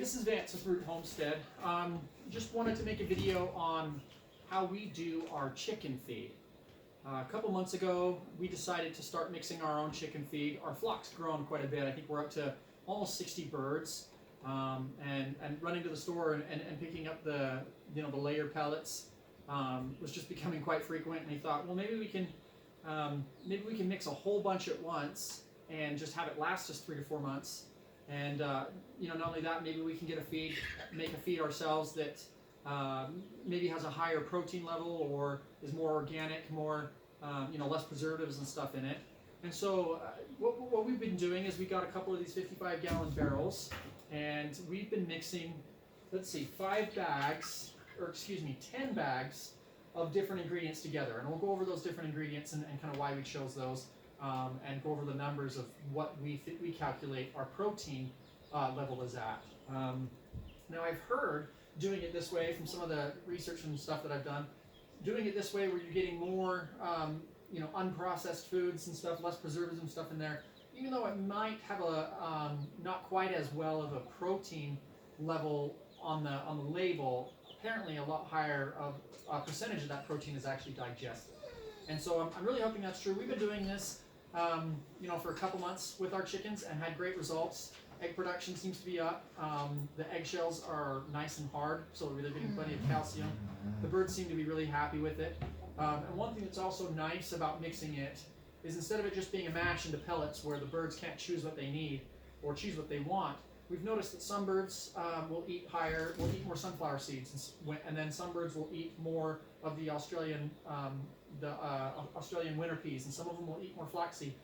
this is Vance with Homestead. Just wanted to make a video on how we do our chicken feed. A couple months ago, we decided to start mixing our own chicken feed. Our flock's grown quite a bit. I think we're up to almost 60 birds. And running to the store and picking up the layer pellets was just becoming quite frequent. And we thought, well, maybe we can mix a whole bunch at once and just have it last us 3 to 4 months. And not only that, maybe we can make a feed ourselves that maybe has a higher protein level or is more organic, more less preservatives and stuff in it. And so what we've been doing is we got a couple of these 55-gallon barrels, and we've been mixing, let's see, 10 bags of different ingredients together. And we'll go over those different ingredients and kind of why we chose those. And go over the numbers of what we calculate our protein level is at. Now I've heard doing it this way from some of the research and stuff that I've done, doing it this way where you're getting more unprocessed foods and stuff, less preservatives and stuff in there, even though it might have a not quite as well of a protein level on the label, apparently a lot higher of a percentage of that protein is actually digested. And so I'm really hoping that's true. We've been doing this for a couple months with our chickens and had great results. Egg production seems to be up. The eggshells are nice and hard, so they're getting plenty of calcium. The birds seem to be really happy with it. And one thing that's also nice about mixing it is instead of it just being a mash into pellets where the birds can't choose what they need or choose what they want, we've noticed that some birds will eat more sunflower seeds, and then some birds will eat more of the Australian winter peas, and some of them will eat more flaxseed.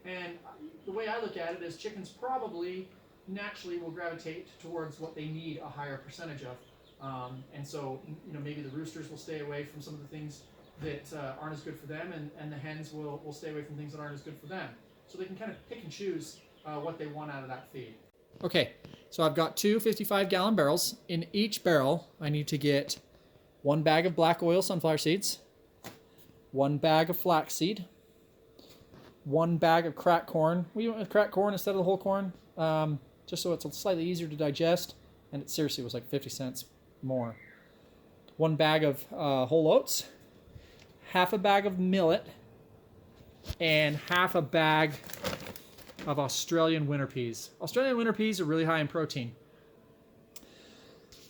And the way I look at it is chickens probably naturally will gravitate towards what they need a higher percentage of. And so maybe the roosters will stay away from some of the things that aren't as good for them, and the hens will stay away from things that aren't as good for them. So they can kind of pick and choose what they want out of that feed. Okay, so I've got two 55-gallon barrels. In each barrel, I need to get 1 bag of black oil sunflower seeds, 1 bag of flaxseed, 1 bag of cracked corn. We went with cracked corn instead of the whole corn, just so it's slightly easier to digest, and it seriously was like 50 cents more. 1 bag of whole oats, half a bag of millet, and half a bag of Australian winter peas. Australian winter peas are really high in protein.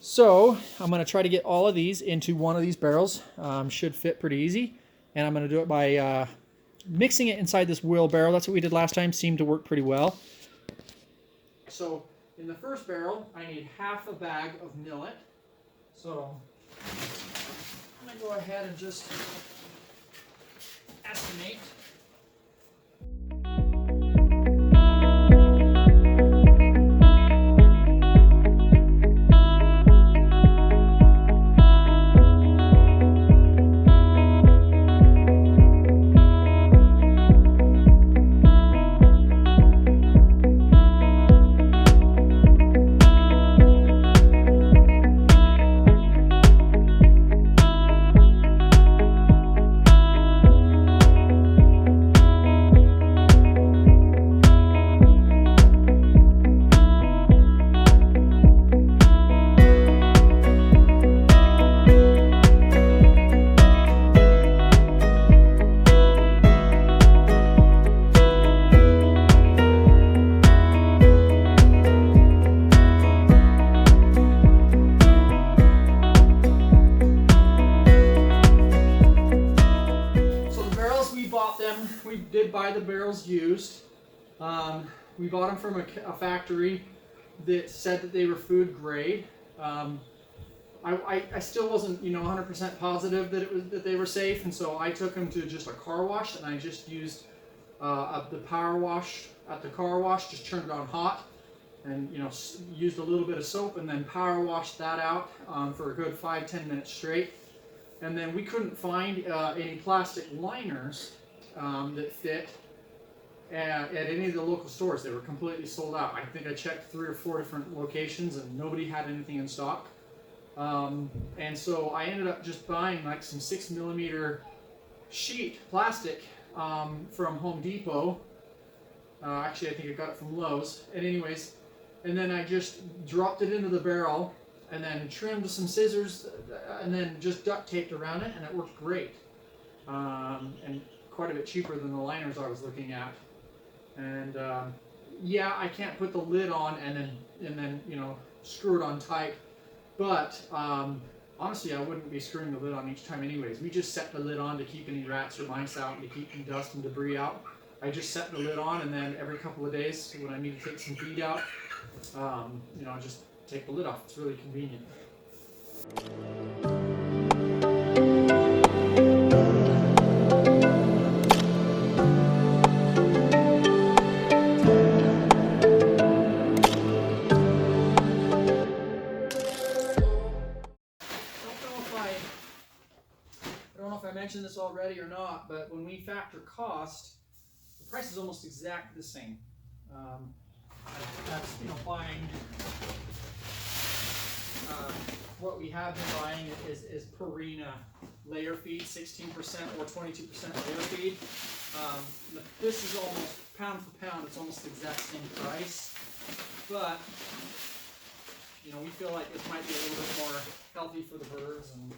So I'm going to try to get all of these into one of these barrels. Should fit pretty easy. And I'm going to do it by mixing it inside this wheelbarrow. That's what we did last time. Seemed to work pretty well. So in the first barrel, I need half a bag of millet. So I'm going to go ahead and just estimate. We did buy the barrels used. We bought them from a factory that said that they were food grade. I still wasn't 100% positive that they were safe, and so I took them to just a car wash, and I just used the power wash at the car wash, just turned it on hot, and used a little bit of soap, and then power washed that out for a good 5-10 minutes straight. And then we couldn't find any plastic liners that fit at any of the local stores. They were completely sold out. I think I checked 3 or 4 different locations and nobody had anything in stock. And so I ended up just buying like some 6mm sheet plastic from Home Depot. Actually, I think I got it from Lowe's. And anyways, and then I just dropped it into the barrel and then trimmed some scissors and then just duct taped around it, and it worked great. And quite a bit cheaper than the liners I was looking at. And yeah, I can't put the lid on and then you know, screw it on tight, but honestly, I wouldn't be screwing the lid on each time anyways. We just set the lid on to keep any rats or mice out and to keep any dust and debris out. I just set the lid on, and then every couple of days when I need to take some feed out, you know, I just take the lid off. It's really convenient. I don't know if I mentioned this already or not, but when we factor cost, the price is almost exactly the same. That's, you know, buying what we have been buying is Purina layer feed, 16% or 22% layer feed. This is almost pound for pound, it's almost the exact same price, but you know, we feel like this might be a little bit more healthy for the birds. And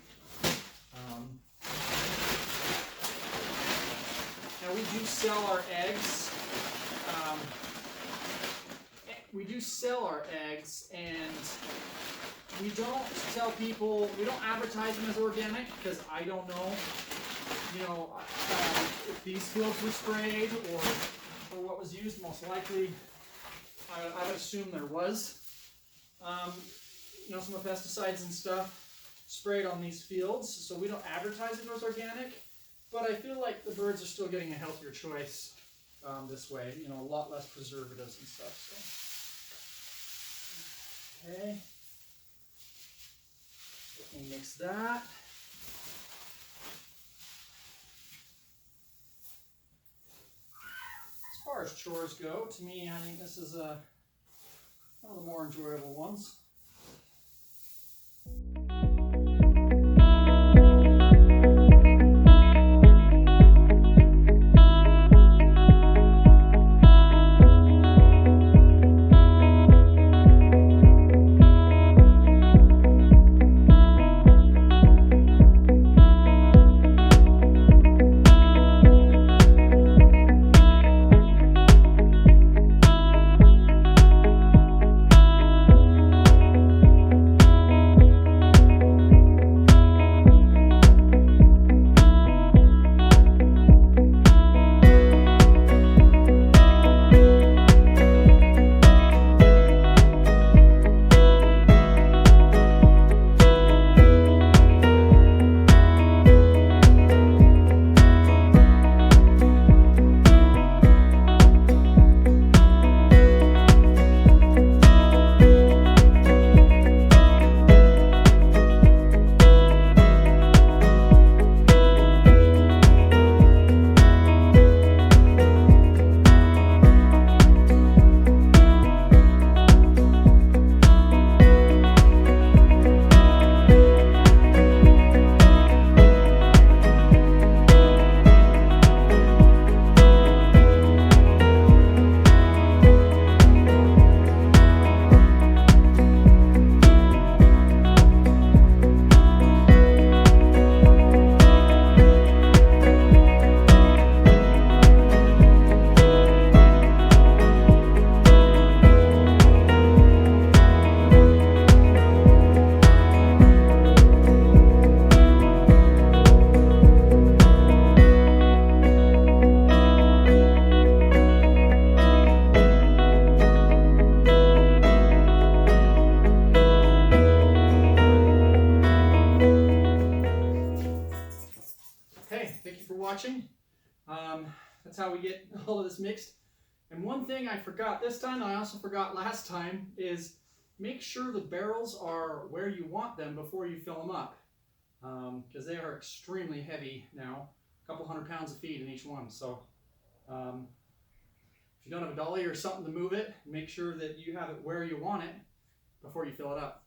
now we do sell our eggs. And we don't tell people, we don't advertise them as organic, because I don't know, you know, if these fields were sprayed or what was used. Most likely, I would assume there was, you know, some of the pesticides and stuff sprayed on these fields, so we don't advertise it as organic, but I feel like the birds are still getting a healthier choice this way, you know, a lot less preservatives and stuff. So. Okay, let me mix that. As far as chores go, to me, I think this is one of the more enjoyable ones. Watching. That's how we get all of this mixed. And one thing I forgot this time, I also forgot last time, is make sure the barrels are where you want them before you fill them up, because they are extremely heavy now, a couple 100 pounds of feed in each one. So if you don't have a dolly or something to move it, make sure that you have it where you want it before you fill it up.